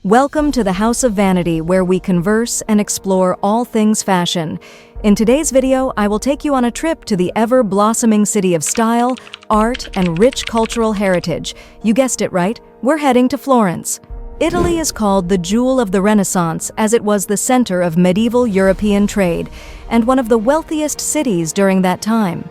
Welcome to the House of Vanity, where we converse and explore all things fashion. In today's video, I will take you on a trip to the ever-blossoming city of style, art, and rich cultural heritage. You guessed it right, we're heading to Florence. Italy is called the jewel of the Renaissance, as it was the center of medieval European trade, and one of the wealthiest cities during that time.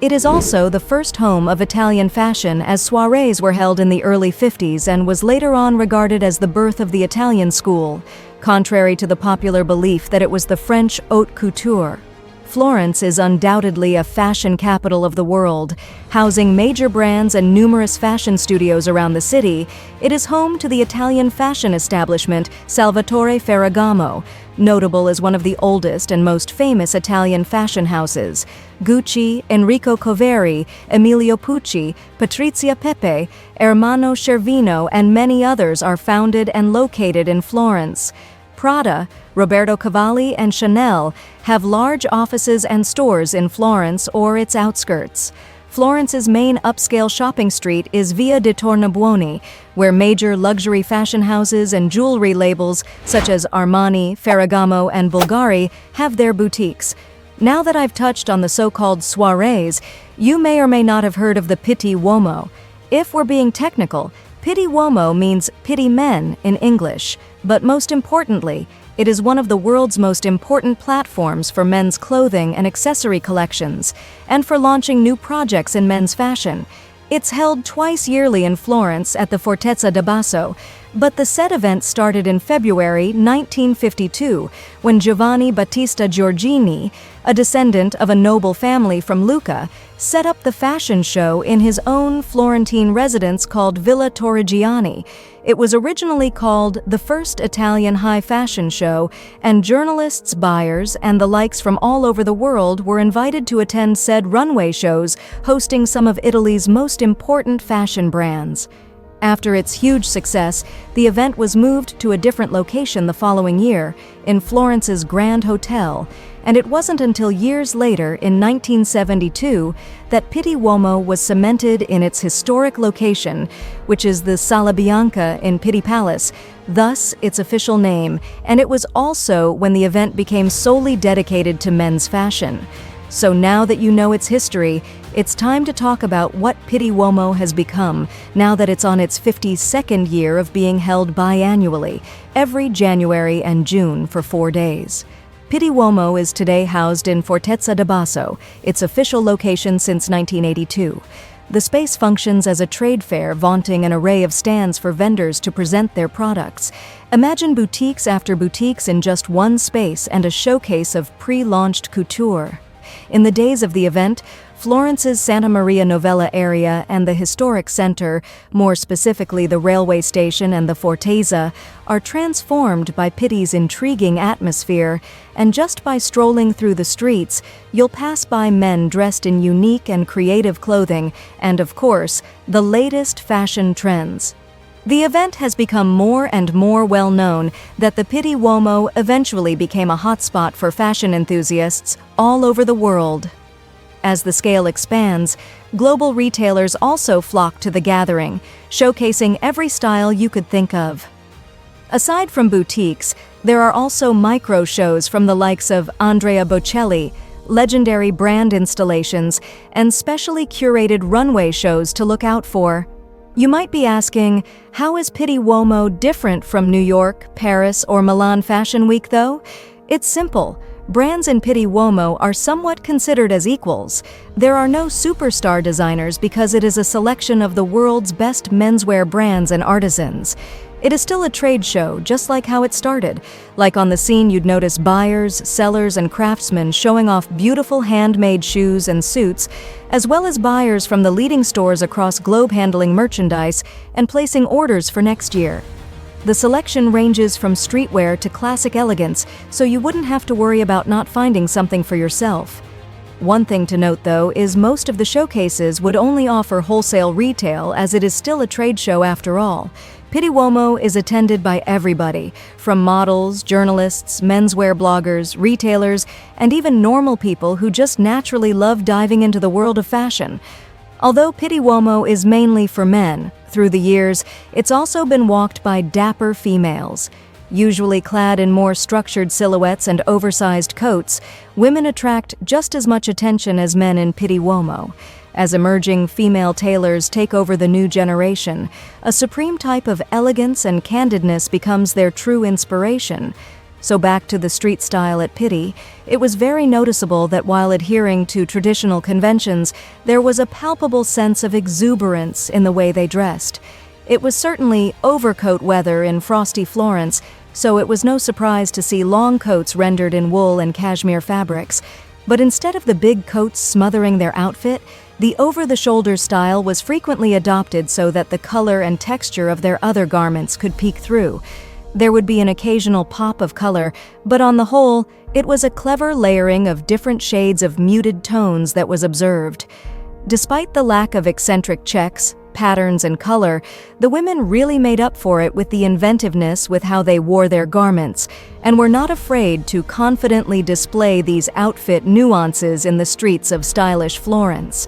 It is also the first home of Italian fashion, as soirées were held in the early 50s and was later on regarded as the birth of the Italian school, contrary to the popular belief that it was the French haute couture. Florence is undoubtedly a fashion capital of the world. Housing major brands and numerous fashion studios around the city, it is home to the Italian fashion establishment Salvatore Ferragamo, notable as one of the oldest and most famous Italian fashion houses. Gucci, Enrico Coveri, Emilio Pucci, Patrizia Pepe, Ermanno Cervino, and many others are founded and located in Florence. Prada, Roberto Cavalli, and Chanel have large offices and stores in Florence or its outskirts. Florence's main upscale shopping street is Via dei Tornabuoni, where major luxury fashion houses and jewelry labels such as Armani, Ferragamo, and Bulgari have their boutiques. Now that I've touched on the so-called soirées, you may or may not have heard of the PITTI UOMO. If we're being technical, PITTI UOMO means Pitti Men in English, but most importantly, it is one of the world's most important platforms for men's clothing and accessory collections, and for launching new projects in men's fashion. It's held twice yearly in Florence at the Fortezza di Basso, but the said event started in February 1952, when Giovanni Battista Giorgini, a descendant of a noble family from Lucca, set up the fashion show in his own Florentine residence called Villa Torrigiani. It was originally called the First Italian High Fashion Show, and journalists, buyers, and the likes from all over the world were invited to attend said runway shows, hosting some of Italy's most important fashion brands. After its huge success, the event was moved to a different location the following year, in Florence's Grand Hotel, and it wasn't until years later, in 1972, that PITTI UOMO was cemented in its historic location, which is the Sala Bianca in Pitti Palace, thus its official name, and it was also when the event became solely dedicated to men's fashion. So now that you know its history, it's time to talk about what PITTI UOMO has become now that it's on its 52nd year of being held biannually, every January and June for 4 days. PITTI UOMO is today housed in Fortezza di Basso, its official location since 1982. The space functions as a trade fair, vaunting an array of stands for vendors to present their products. Imagine boutiques after boutiques in just one space and a showcase of pre-launched couture. In the days of the event, Florence's Santa Maria Novella area and the historic center, more specifically the railway station and the Fortezza, are transformed by Pitti's intriguing atmosphere, and just by strolling through the streets, you'll pass by men dressed in unique and creative clothing and, of course, the latest fashion trends. The event has become more and more well-known that the PITTI UOMO eventually became a hotspot for fashion enthusiasts all over the world. As the scale expands, global retailers also flock to the gathering, showcasing every style you could think of. Aside from boutiques, there are also micro-shows from the likes of Andrea Bocelli, legendary brand installations, and specially curated runway shows to look out for. You might be asking, how is PITTI UOMO different from New York, Paris, or Milan Fashion Week though? It's simple. Brands in PITTI UOMO are somewhat considered as equals. There are no superstar designers because it is a selection of the world's best menswear brands and artisans. It is still a trade show, just like how it started. Like on the scene, you'd notice buyers, sellers, and craftsmen showing off beautiful handmade shoes and suits, as well as buyers from the leading stores across globe handling merchandise and placing orders for next year. The selection ranges from streetwear to classic elegance, so you wouldn't have to worry about not finding something for yourself. One thing to note, though, is most of the showcases would only offer wholesale retail, as it is still a trade show after all. PITTI UOMO is attended by everybody, from models, journalists, menswear bloggers, retailers, and even normal people who just naturally love diving into the world of fashion. Although Pitti Uomo is mainly for men, through the years, it's also been walked by dapper females. Usually clad in more structured silhouettes and oversized coats, women attract just as much attention as men in Pitti Uomo. As emerging female tailors take over the new generation, a supreme type of elegance and candidness becomes their true inspiration. So back to the street style at Pitti, it was very noticeable that while adhering to traditional conventions, there was a palpable sense of exuberance in the way they dressed. It was certainly overcoat weather in frosty Florence, so it was no surprise to see long coats rendered in wool and cashmere fabrics. But instead of the big coats smothering their outfit, the over-the-shoulder style was frequently adopted so that the color and texture of their other garments could peek through. There would be an occasional pop of color, but on the whole, it was a clever layering of different shades of muted tones that was observed. Despite the lack of eccentric checks, patterns, and color, the women really made up for it with the inventiveness with how they wore their garments, and were not afraid to confidently display these outfit nuances in the streets of stylish Florence.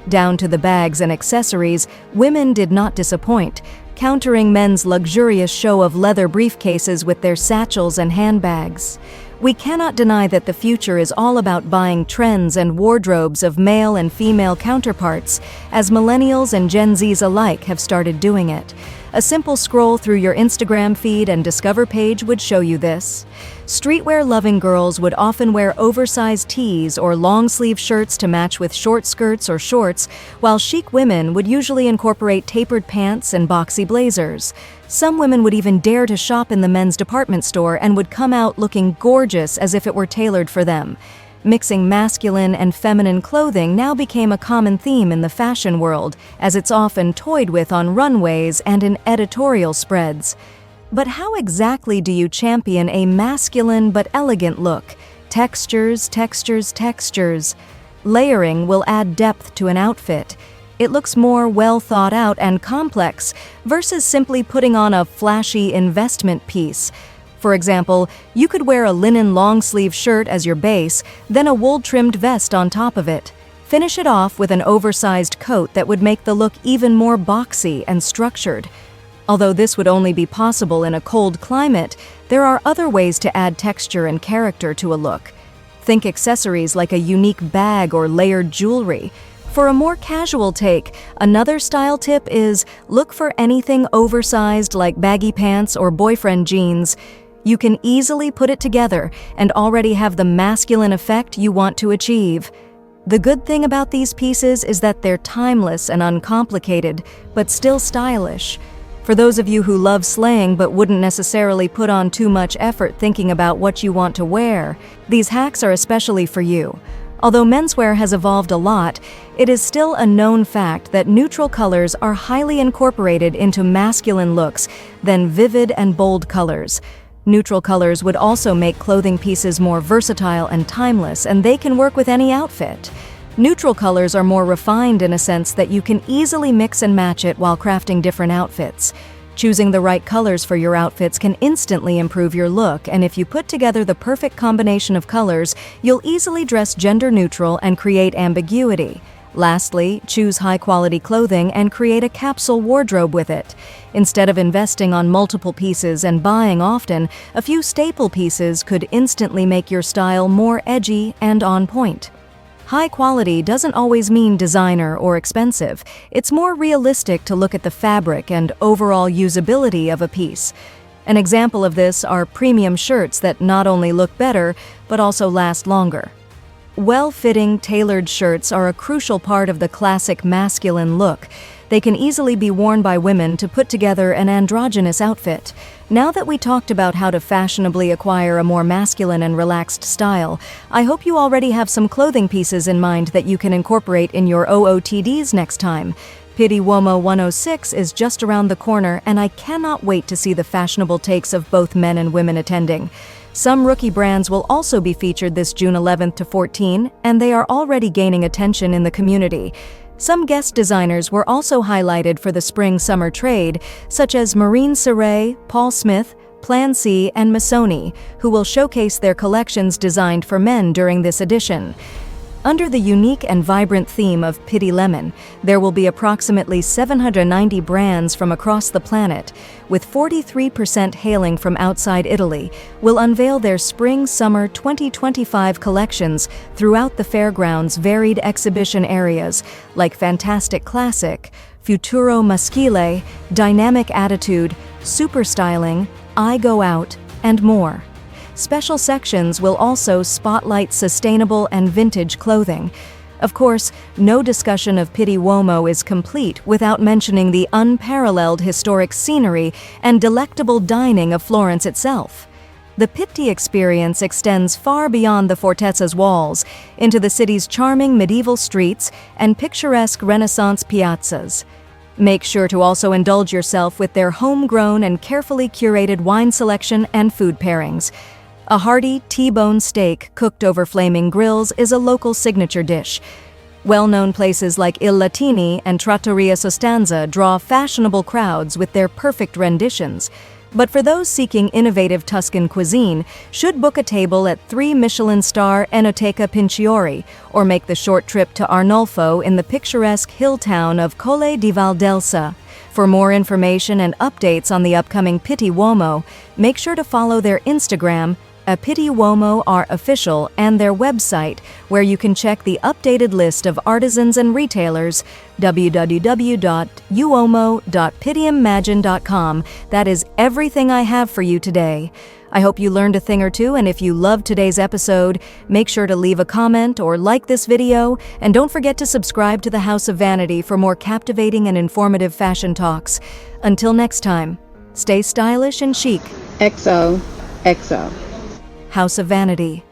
Down to the bags and accessories, women did not disappoint, countering men's luxurious show of leather briefcases with their satchels and handbags. We cannot deny that the future is all about buying trends and wardrobes of male and female counterparts, as millennials and Gen Zs alike have started doing it. A simple scroll through your Instagram feed and Discover page would show you this. Streetwear-loving girls would often wear oversized tees or long-sleeve shirts to match with short skirts or shorts, while chic women would usually incorporate tapered pants and boxy blazers. Some women would even dare to shop in the men's department store and would come out looking gorgeous as if it were tailored for them. Mixing masculine and feminine clothing now became a common theme in the fashion world, as it's often toyed with on runways and in editorial spreads. But how exactly do you champion a masculine but elegant look? Textures, textures, textures. Layering will add depth to an outfit. It looks more well thought out and complex versus simply putting on a flashy investment piece. For example, you could wear a linen long-sleeve shirt as your base, then a wool-trimmed vest on top of it. Finish it off with an oversized coat that would make the look even more boxy and structured. Although this would only be possible in a cold climate, there are other ways to add texture and character to a look. Think accessories like a unique bag or layered jewelry. For a more casual take, another style tip is look for anything oversized like baggy pants or boyfriend jeans. You can easily put it together and already have the masculine effect you want to achieve. The good thing about these pieces is that they're timeless and uncomplicated, but still stylish. For those of you who love slaying but wouldn't necessarily put on too much effort thinking about what you want to wear, these hacks are especially for you. Although menswear has evolved a lot, it is still a known fact that neutral colors are highly incorporated into masculine looks than vivid and bold colors. Neutral colors would also make clothing pieces more versatile and timeless, and they can work with any outfit. Neutral colors are more refined in a sense that you can easily mix and match it while crafting different outfits. Choosing the right colors for your outfits can instantly improve your look, and if you put together the perfect combination of colors, you'll easily dress gender neutral and create ambiguity. Lastly, choose high-quality clothing and create a capsule wardrobe with it. Instead of investing on multiple pieces and buying often, a few staple pieces could instantly make your style more edgy and on point. High quality doesn't always mean designer or expensive. It's more realistic to look at the fabric and overall usability of a piece. An example of this are premium shirts that not only look better, but also last longer. Well-fitting, tailored shirts are a crucial part of the classic masculine look. They can easily be worn by women to put together an androgynous outfit. Now that we talked about how to fashionably acquire a more masculine and relaxed style, I hope you already have some clothing pieces in mind that you can incorporate in your OOTDs next time. Pitti Uomo 106 is just around the corner, and I cannot wait to see the fashionable takes of both men and women attending. Some rookie brands will also be featured this June 11th to 14, and they are already gaining attention in the community. Some guest designers were also highlighted for the spring-summer trade, such as Marine Serre, Paul Smith, Plan C, and Missoni, who will showcase their collections designed for men during this edition. Under the unique and vibrant theme of Pitti Lemon, there will be approximately 790 brands from across the planet, with 43% hailing from outside Italy, will unveil their Spring-Summer 2025 collections throughout the fairground's varied exhibition areas like Fantastic Classic, Futuro Maschile, Dynamic Attitude, Super Styling, I Go Out, and more. Special sections will also spotlight sustainable and vintage clothing. Of course, no discussion of Pitti UOMO is complete without mentioning the unparalleled historic scenery and delectable dining of Florence itself. The Pitti experience extends far beyond the fortezza's walls into the city's charming medieval streets and picturesque Renaissance piazzas. Make sure to also indulge yourself with their homegrown and carefully curated wine selection and food pairings. A hearty T-bone steak cooked over flaming grills is a local signature dish. Well-known places like Il Latini and Trattoria Sostanza draw fashionable crowds with their perfect renditions. But for those seeking innovative Tuscan cuisine, should book a table at 3 Michelin-star Enoteca Pinciori or make the short trip to Arnolfo in the picturesque hill town of Colle di Valdelsa. For more information and updates on the upcoming Pitti UOMO, make sure to follow their Instagram, Pitti UOMO are official, and their website, where you can check the updated list of artisans and retailers, www.uomo.pittiimagine.com. That is everything I have for you today. I hope you learned a thing or two, and if you loved today's episode, make sure to leave a comment or like this video, and don't forget to subscribe to the House of Vanity for more captivating and informative fashion talks. Until next time, stay stylish and chic. XOXO. House of Vanity.